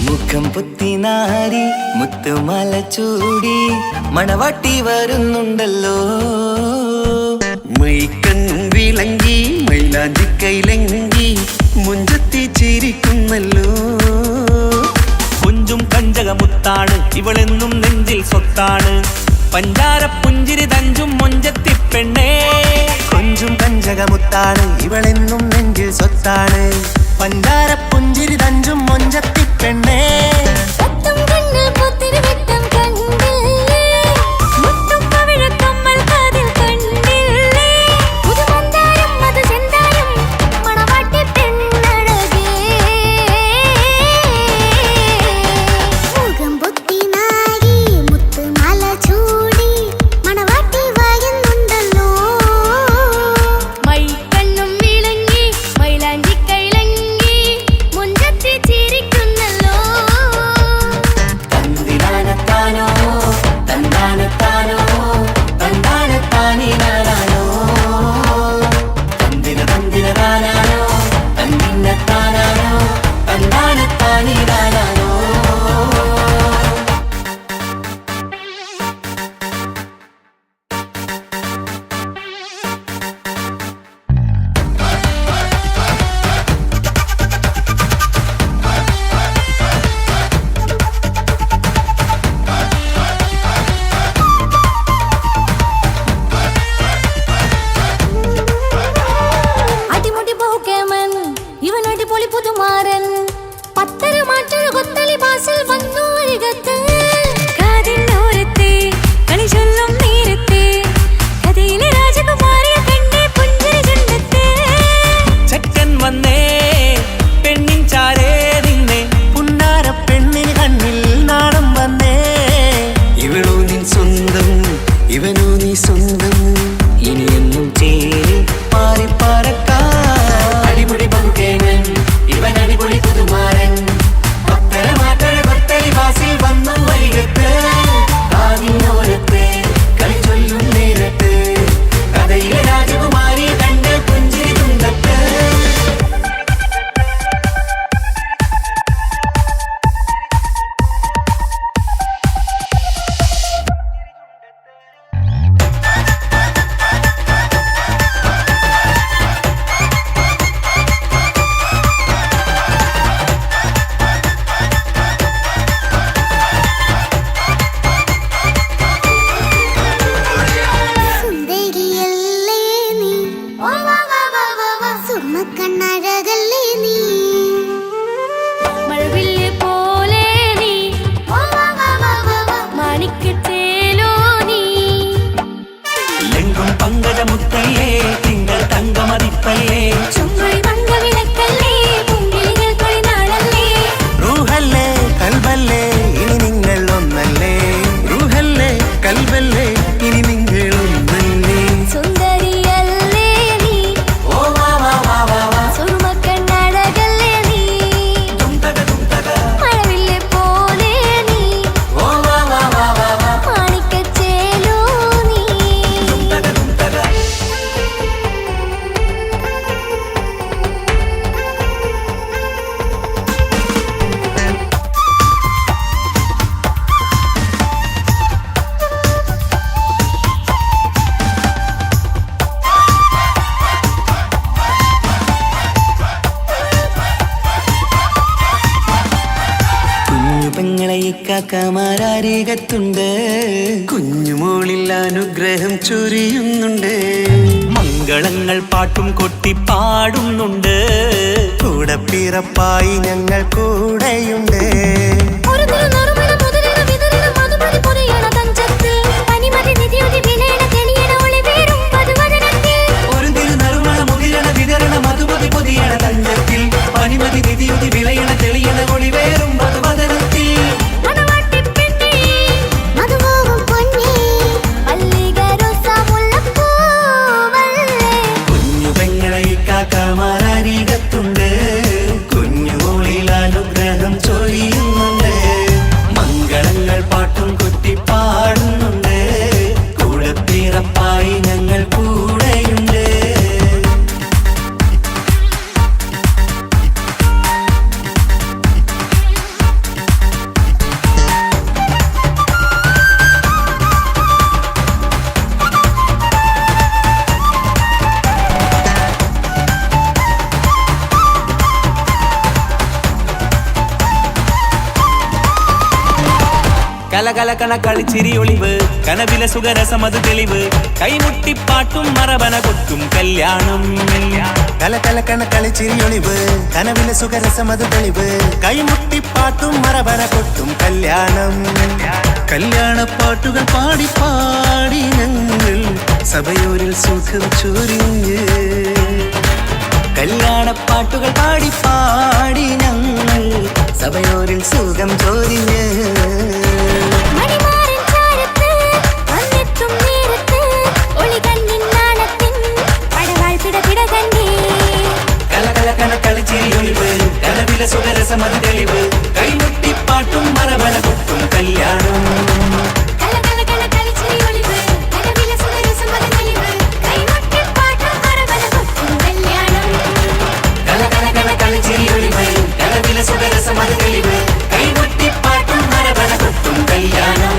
മുഖം പുത്തിനാരി മുത്തുമല ചൂടി മണവാട്ടി വരുന്നുണ്ടല്ലോ. മൈക്കണ്ണും വിളങ്ങി മൈലാഞ്ചി കൈലങ്കി മുഞ്ചത്തി ചിരിക്കുന്നല്ലോ. കുഞ്ചും കഞ്ചകമുത്താണ് ഇവളെന്നും നെഞ്ചിൽ സ്വത്താണ്. പഞ്ചാര പുഞ്ചിരി തഞ്ചും മൊഞ്ചത്തി പെണ്ണേ. കൊഞ്ചും കഞ്ചകമുത്താണ് ഇവളെന്നും നെഞ്ചിൽ സ്വത്താണ്. പഞ്ചാര പുഞ്ചിരി തഞ്ചും മൊഞ്ചത്തി പെണ്ണേ. അടിപൊളി കാക്കമാരരികത്തുണ്ട്. കുഞ്ഞുമോളിൽ അനുഗ്രഹം ചൊരിയുന്നുണ്ട്. മംഗളങ്ങൾ പാട്ടും കൊട്ടി പാടുന്നുണ്ട്. കൂടെ പിറപ്പായി ഞങ്ങൾ കൂടെയുണ്ട്. ഒരു തിരുനറുമണ മുതലിട വിതറിട മധുമതി പൊതിയണ തഞ്ചത്തിൽ പനിമതി നിധിയുതി വിലയണ തെളിയണ ഒളിവേറും മധുവദനത്തിൽ. ഒരു തിരുനറുമണ മുതിരണ വിതരണ മധുമതി പൊതിയണ തഞ്ചത്തിൽ പനിമതി നിധിയുതി വിളയണ തെളിയണ ഒളിവേറും മധുവദനത്തിൽ. മണവാട്ടിപ്പെണ്ണേ, മധുപോകും പൊന്നേ, മല്ലിക റോസ മുല്ലപ്പൂവല്ലേ. കുഞ്ഞു പെങ്ങളെ കാക്കമാരരികത്തുണ്ട്. കുഞ്ഞുമോളിൽ അനുഗ്രഹം ചൊരിയുന്നുണ്ട്. മംഗളങ്ങൾ പാട്ടും കൊട്ടി പാടുന്നുണ്ട്. കൂടെ പിറപ്പായി ഞങ്ങൾ കൂടെയുണ്ട്. കലകലകണ കളിച്ചിരി ഒളിവ് കനവില സുഖരസമത് തെളിവ് കൈമുട്ടിപ്പാട്ടും മറവന കൊട്ടും കല്യാണം. കലകലക്കണ കളിച്ചിരിയൊളിവ് കനവിലെ സുഖരസമത് തെളിവ് കൈമുട്ടിപ്പാട്ടും മറവന കൊട്ടും കല്യാണം. കല്യാണപ്പാട്ടുകൾ പാടി പാടി ഞങ്ങൾ സഭയോരിൽ സുഖം ചൊരിഞ്ഞ്. കല്യാണപ്പാട്ടുകൾ പാടി പാടി ഞങ്ങൾ സഭയോരിൽ സുഖം ചോദിഞ്ഞ്. മണിമാരൻ ചാരത്ത് വന്നെത്തും നേരത്ത് ഒളികണ്ണിൻ നാണത്തിൻ പടവാൾ പിടപിട കണ്ടേ. കലകലകണ കളിച്ചിരിയൊളിവ് കനവില സുഖരസമത് തെളിവ് കൈമുട്ടിപ്പാട്ടും മറവന കൊട്ടും കല്യാണം. കലകലകണ കളിച്ചിരി ഒളിവ് കനവിലെ സുഖരസമത് തെളിവ് കൈമുട്ടിപ്പാട്ടും മറവന കൊട്ടും കല്യാണം. കലകലകണ കളിച്ചിരിയൊളിവ് കനവില സുഖരസമത് തെളിവ് കൈമുട്ടിപ്പാട്ടും മറവന കൊട്ടും കല്യാണം.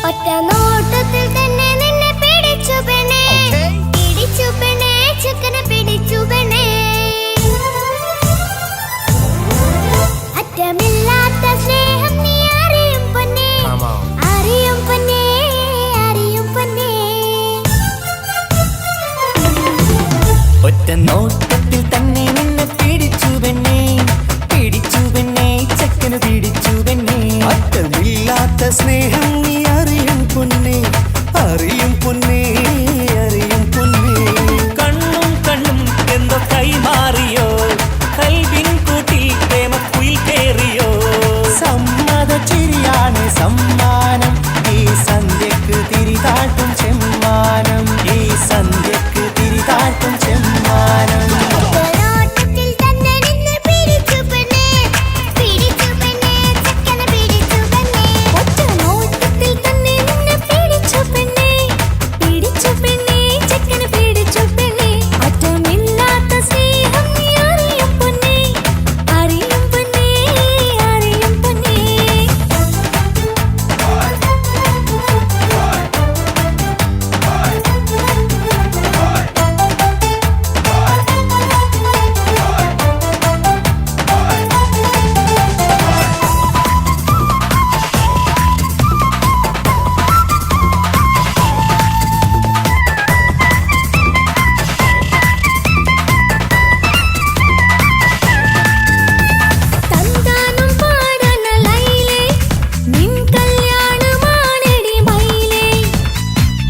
ഒറ്റ നോട്ടത്തിൽ തന്നെ നിന്നെ പിടിച്ചു പെണ്ണേ, പിടിച്ചു പെണ്ണേ, ചെക്കനെ പിടിച്ചു പെണ്ണേ. അറ്റമില്ലാത്ത സ്നേഹം നീ അറിയും പൊന്നേ, അറിയും പൊന്നേ, അറിയും പൊന്നേ. ഒറ്റ നോട്ടത്തിൽ തന്നെ നിന്നെ പിടിച്ചു പെണ്ണേ, പിടിച്ചു പെണ്ണേ, ചെക്കന് പിടിച്ചു പെണ്ണേ. അറ്റമില്ലാത്ത സ്നേഹം നീ അറിയും പൊന്നേ, അറിയും പൊന്നേ, അറിയും പൊന്നേ. കണ്ണും കണ്ണും എന്തോ കൈമാറിയോ കൽവിൻ കൂട്ടിൽ പ്രേമക്കുയിൽ കേറിയോ. സമ്മത ചിരിയാണ് സമ്മാനം ഈ സന്ധ്യക്ക് തിരിതാട്ടും ചെമ്മാനം, ഈ സന്ധ്യക്ക് തിരിതാട്ടും ചെമ്മാനം. ഒറ്റ നോട്ടത്തിൽ തന്നെ നിന്നെ പിടിച്ചു പെണ്ണേ, പിടിച്ചു പെണ്ണേ, ചെക്കനെ പിടിച്ചു പെണ്ണേ. ഒറ്റ നോട്ടത്തിൽ തന്നെ നിന്നെ പിടിച്ചു പെണ്ണേ, പിടിച്ചു പെണ്ണേ, ചെക്കനെ പിടിച്ചു പെണ്ണേ. അറ്റമില്ലാത്ത സ്നേഹം നീ അറിയും പൊന്നേ, അറിയും പൊന്നേ, അറിയും പൊന്നേ. തന്താനം പാടണ ലൈലേ, നിൻ കല്യാണമാണെടി മൈലേ.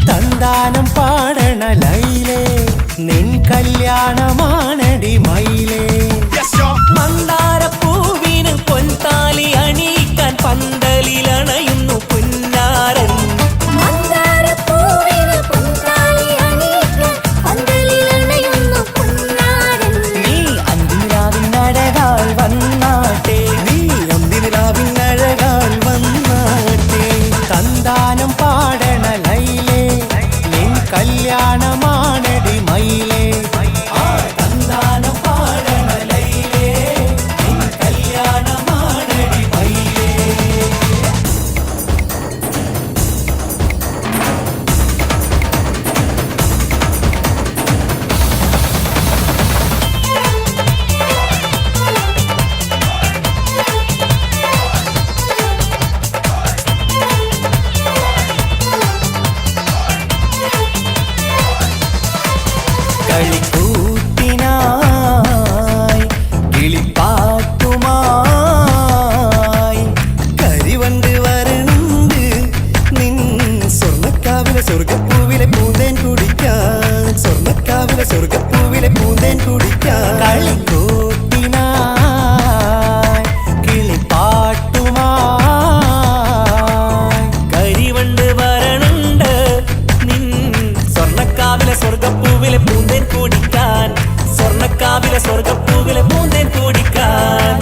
തന്താനം പാടണ ലൈലേ, നിൻ കല്യാണമാണടി മയിലേ. മന്ദാരപ്പൂവിന് പൊൻതാലി അണിയിക്കാൻ പന്തൽ കളിക്കാൻ കളിക്കൂട്ടിനായി കിളിപ്പാട്ടുമായി കരിവണ്ട് വരണുണ്ട് നിൻ സ്വർണ്ണക്കാവിലെ സ്വർഗപ്പൂവിലെ പൂന്തേൻ കുടിക്കാൻ സ്വർണ്ണക്കാവിലെ സ്വർഗപ്പൂവിലെ പൂന്തേൻ കുടിക്കാൻ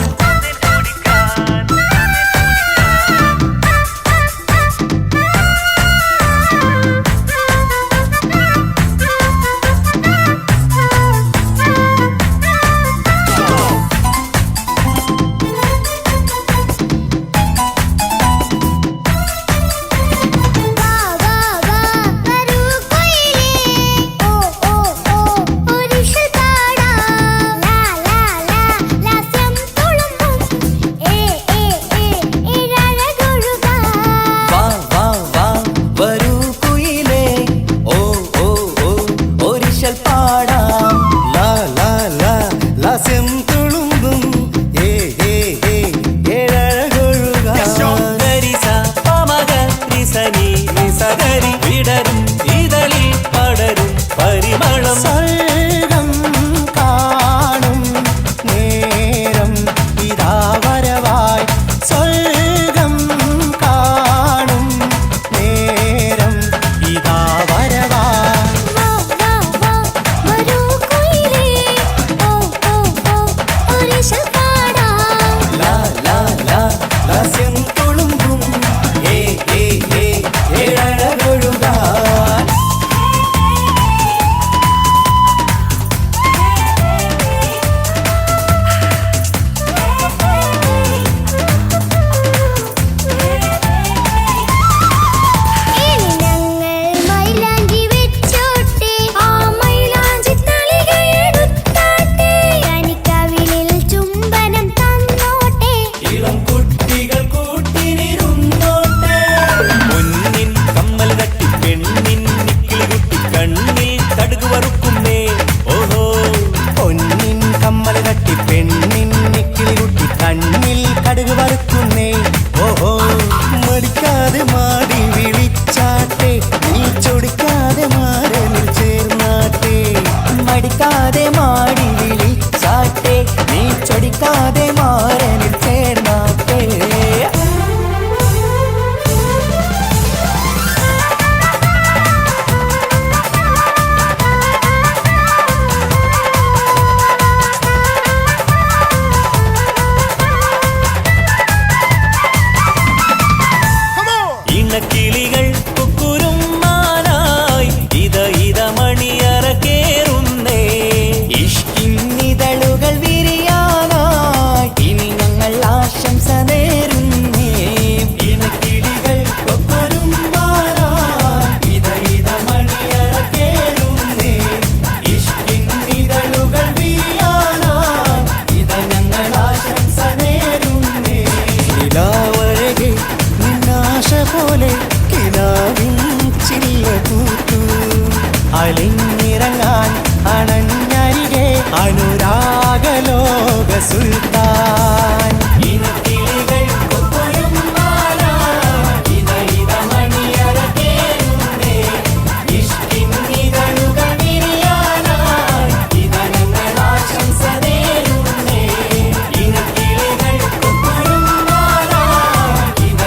വാ വാ വാ വരൂ കുയിലേ ഓ ഓ ഓ ഒരിഷൽ പാടാം ലാ ലാ ലാ ലാസ്യം തുളുമ്പും ഏ ഏ ഏ ഇഴഴകൊഴുകാം വാ വാ വാ വരൂ കുയിലേ ഓ ഓ ഓ ഒരിശൽ പാടാം ലാ ലാ ലാ ലാസ്യം തുളുമ്പും ഏ ഏ ഏ ഏഴഴകൊഴുകാൻ ഗരിസ പമഗ റിസനി നിസഗരി വിടരും ഇതളിൽ പടരും പരിമളം സ്വർഗം കാണും നേരം ഇതാ വരവായി സ്വർഗം കാണും നേരം ഇതാ വരവായി വാ വാ വാ വരൂ കുയിലേ ഓ ഓ ഓ ഒരിഷൽ പാടാം ലാ ലാ ലാ ലാസ്യം തുളുമ്പും ഏ ഏ ഏ ഏഴഴകൊഴുകാൻ ഇനി ഞങ്ങൾ മൈലാഞ്ചി വെച്ചോട്ടെ ആ മൈലാഞ്ചി തളികയെടുത്താട്ടെ കനിക്കവിളിൽ ചുംബനം തന്നോട്ടെ ഇളം കുട്ടികൾ കൂട്ടിനിരുന്നോട്ടെ പൊന്നിൻ കമ്മൽ തട്ടി പെണ്ണിൻ നിക്കിളി കുട്ടി കണ്ണിൽ കടുക് വറുക്കുന്നേ ഓഹോ പൊന്നിൻ കമ്മൽ തട്ടി പെണ്ണിൻ നിക്കിളി കുട്ടി കണ്ണിൽ കടുക് വറുക്കുന്നേ ഓഹോ മടിക്കാതെ മാടി വിളിച്ചാട്ടെ നീ ചൊടിക്കാതെ മാറനിൽ ചേർന്നാട്ടെ മടിക്കാതെ മാടി വിളിച്ചാട്ടെ നീ ചൊടിക്കാതെ മാറനിൽ ചേർന്നാട്ടെ ഇണക്കിളികൾ കുക്കുരുമാനായി ഇത മണിയറ കേറുന്നേ ഇഷ്കിന്നിതളുകൾ വിരിയാനായി ഇനി ഞങ്ങൾ ആശംസ നേരുന്നേ ഇണക്കിളികൾ കൊക്കൊരുമ്പാനായി ഇത മണിയറ കേറുന്നേ ഇഷ്കിന്നിതളുകൾ വിരിയാനായി ഇത ഞങ്ങൾ ആശംസ നേരുന്നേ നിലാവഴകെ നിന്നാശ പോലെ കിനാവിൻ ചില്ല കൂട്ടു അലിഞ്ഞിറങ്ങാൻ അണഞ്ഞരികെ അനുരാഗലോക സുൽത്താൻ ഇണക്കിളികൾ കൊക്കൊരുമ്പാനായി ഇത മണിയറ കേറുന്നേ ഇഷ്കിന്നിതളുകൾ വിരിയാനായി ഇത ഞങ്ങൾ ആശംസ നേരുന്നേ ഇണക്കിളികൾ കൊക്കൊരുമ്പാനായി ഇത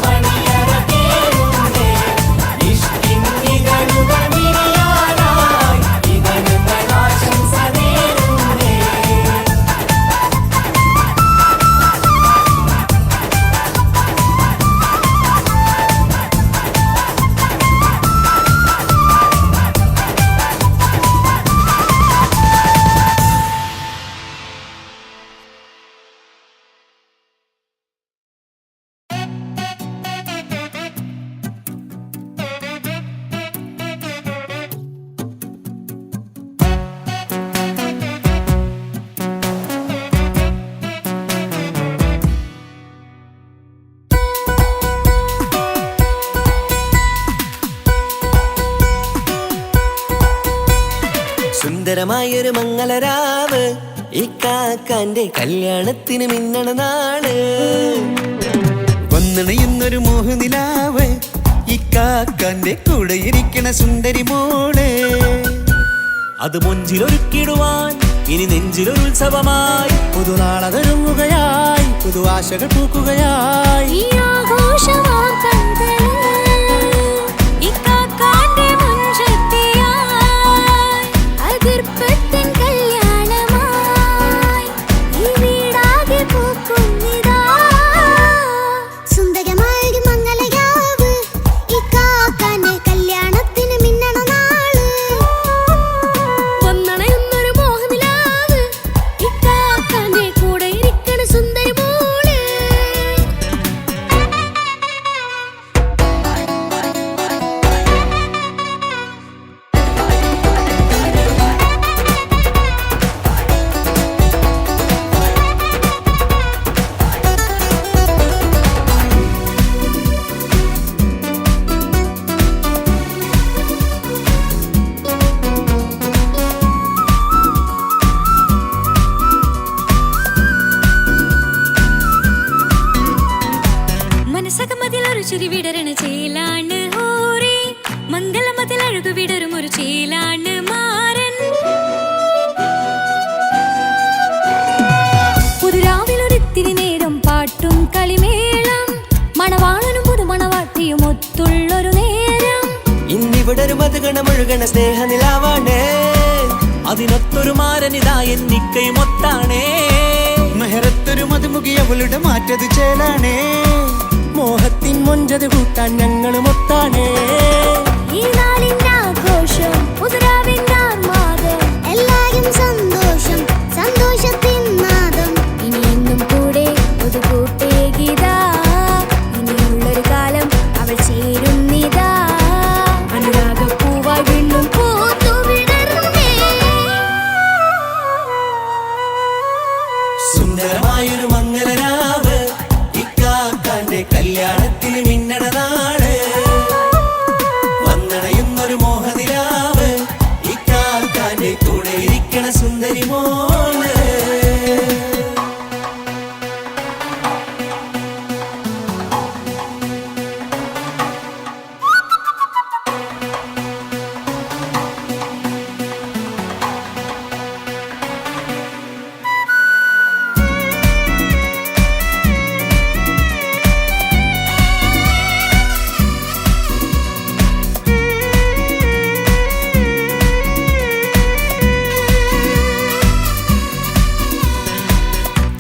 മണിയറ കേറുന്നേ ഇഷ്കിന്നിതളുകൾ വിരിയാനായി ഇത ഞങ്ങൾ ആശംസ നേരുന്നേ സുന്ദരമായൊരു മംഗളരാവ് ഇക്കാക്കാന്റെ കല്യാണത്തിന് മിന്നണ നാള്. വന്നണയുന്നൊരു മോഹനിലാവ് ഇക്കാക്കാന്റെ കൂടെ ഇരിക്കണ സുന്ദരി മോള്. അത് മുഞ്ചിലൊരുക്കിടുവാൻ ഇനി നെഞ്ചിലൊരു ഉത്സവമായി. പുതുനാളതൊരുങ്ങുകയായി, പുതുആശകൾ പൂക്കുകയായി. ഈ ആഘോഷമാക്കന്തല് ഇക്കാക്കാന്റെ മുഞ്ചത്തിയായി അതിർപ്പത്തിൻ കല്യാണമായി ഈ വീടാകെ പൂക്കുന്നിതാ. സുന്ദരമായ മംഗലയാവ് ഇക്കാക്കാന്റെ കല്യാണത്തിന് മിന്നണ നാള്. വന്നണയുന്നൊരു മോഹനിലാവ് ഇക്കാക്കാന്റെ കൂടെ ഇരിക്കണ സുന്ദരി മോള്. മനസ്സകമതിലൊരു ചിരി വിടരണ ചേലാണ് ഹോറി, മംഗളമതിൽ അഴകു വിടരും ഒരു ചേലാണ് മാരൻ. പുതുരാവിലൊരിത്തിരി നേരം പാട്ടും കളിമേളം, മണവാളനും പുതുമണവാട്ടിയും ഒത്തുള്ളൊരു നേരം. ഇന്നിവിടെ ഒരു മധുഗണമൊഴുകണ സ്നേഹനിലാവാണേ. അതിനൊത്തൊരു മാരനിതാ എന്നിക്കയുമൊത്താണേ. മെഹറത്തൊരു മധുമുഖി അവളുടെ മാറ്റത് ചേലാണേ. മോഹത്തിൻ മൊഞ്ചത് കൂട്ടാൻ ഞങ്ങളും ഒത്താണേ. ഈ നാളിന്റെ ആഘോഷം പുതുരാവിന്റെ ആർമാദം, എല്ലാരും സന്തോഷം സന്തോഷത്തിൻ നാദം. ഇനിയെന്നും കൂടെ പുതുകൂട്ടേകിതാ, ഇനിയുള്ളൊരു കാലം അവൾ ചേരുന്നിതാ. അനുരാഗപ്പൂവായി വീണ്ടും പൂത്തുവിടർന്നേ. സുന്ദരമായൊരു മംഗലരാവ് ഇക്കാക്കാന്റെ കല്യാണത്തിന് മിന്നണ നാള്. വന്നണയുന്നൊരു മോഹനിലാവ് ഇക്കാക്കാന്റെ കൂടെ ഇരിക്കണ സുന്ദരി മോള്.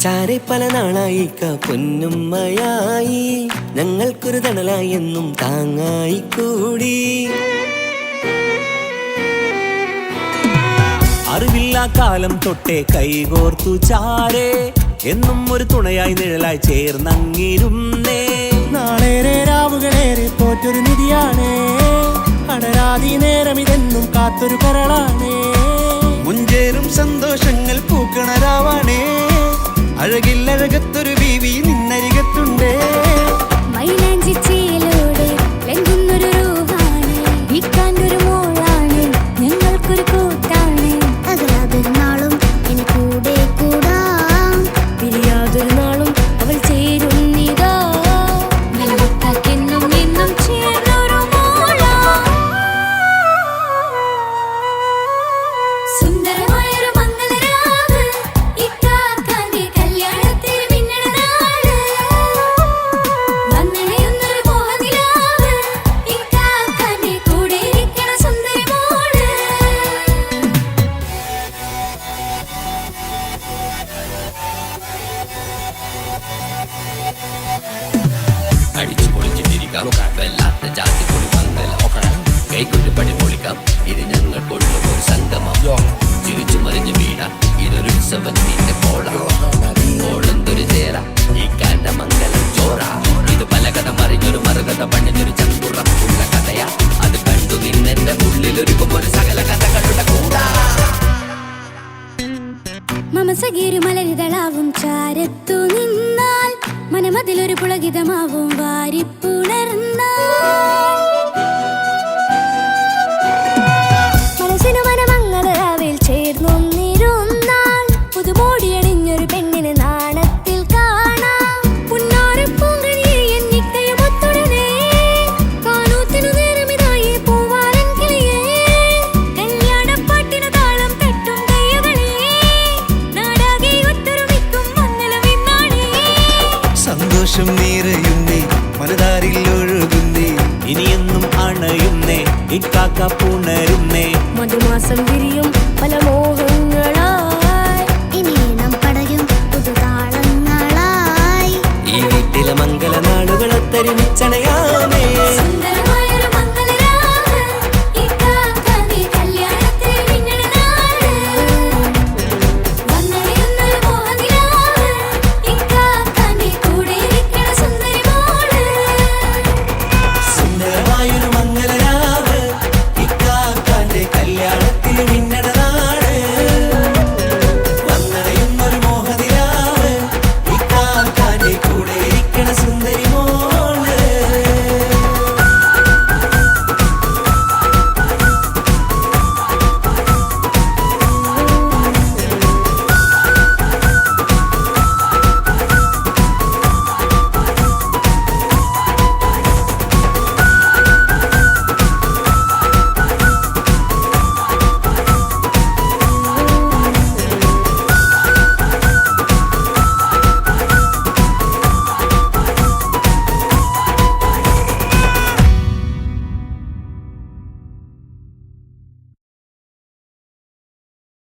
ചാരെ പല നാളായി പൊന്നുമ്മയായി, ഞങ്ങൾക്കൊരു തണലായി എന്നും താങ്ങായി കൂടി. അറിവില്ലാ കാലം തൊട്ടേ കൈകോർത്തു ചാരേ, എന്നും ഒരു തുണയായി നിഴലായി ചേർന്നങ്ങിരുന്നേ. നാളേറെ രാവുകളേറെ പോറ്റൊരു നിധിയാണേ. അടരാതി നേരം ഇതെന്നും കാത്തൊരു കരളാണേ. മുഞ്ചേറും സന്തോഷങ്ങൾ പൂക്കണരാവാണേ. അഴകില്ലഴകത്തൊരു ബീവി നിന്നരികത്തുണ്ടേ. മൈലാഞ്ചി ചേലോടെ ലംഘുന്നൊരു രൂപാണ്, ഇക്കാണ്ടൊരു മോളാണ്, ഞങ്ങൾക്കൊരു കൂട്ടാണ്. അകലാതൊരു നാളും ഇനി കൂടെ കൂടാം, പിരിയാതൊരു നാളും അവൾ ചേരുന്നിതാ. വെള്ളക്കാക്കെന്നും എന്നും ചേർന്നൊരു മോളാ. സുന്ദരമായൊരു മംഗലരാവ് ഇക്കാക്കാന്റെ കല്യാണത്തിന് മിന്നണ നാള്. വന്നണയുന്നൊരു മോഹനിലാവ് ഇക്കാക്കാന്റെ കൂടെ ഇരിക്കണ സുന്ദരി മോള്. അടിച്ചു പൊളിച്ചിട്ടിരിക്കാം, വല്ലാത്ത ജാതി പൊളി മംഗല ഓക്കണം. കൈകൊണ്ടു പടി പൊളിക്കാം, ഇത് ഞങ്ങൾക്കുള്ള ഒരു സംഗമം. ചിരിച്ചു മറിഞ്ഞു വീഴാം, ഇതൊരു ഉത്സവത്തിന്റെ ഓളന്തൊരു ചേര ഈ കാണ്ട മംഗലം ചോറ. ഇത് പലകഥ മറിഞ്ഞൊരു മറുകഥ പണിഞ്ഞൊരു ചങ്കുറപ്പുള്ള കഥയാ. അത് കണ്ടു നിന്നെന്റെ ഉള്ളിലൊരുക്കുമ്പോൾ സകല കഥകളുടെ കൂടാ. മമസഗീരു മലരിതളാവും ചാരത്തു നിന്നാൽ, മനമതിലൊരു പുളകിതമാവും വാരിപ്പുണർന്നാൽ. മനസ്സിനു മനമങ്ങലരാവിൽ ചേർന്നൊന്നിരുന്നാൽ, പുതുമോടിയണിഞ്ഞൊരു പെണ്ണിന് നാണത്തിൽ കാണാം. പുന്നാരപ്പൂങ്കനിയെ എന്നിക്കയുമൊത്തുടനെ കാനൂത്തിനു നേരമിതായി പൂവാലൻ കിളിയേ. കല്യാണപ്പാട്ടിനു താളം തട്ടും കയ്യുകളേ. കിളിക്കാക്ക പുണരുന്നേ മധുമാസം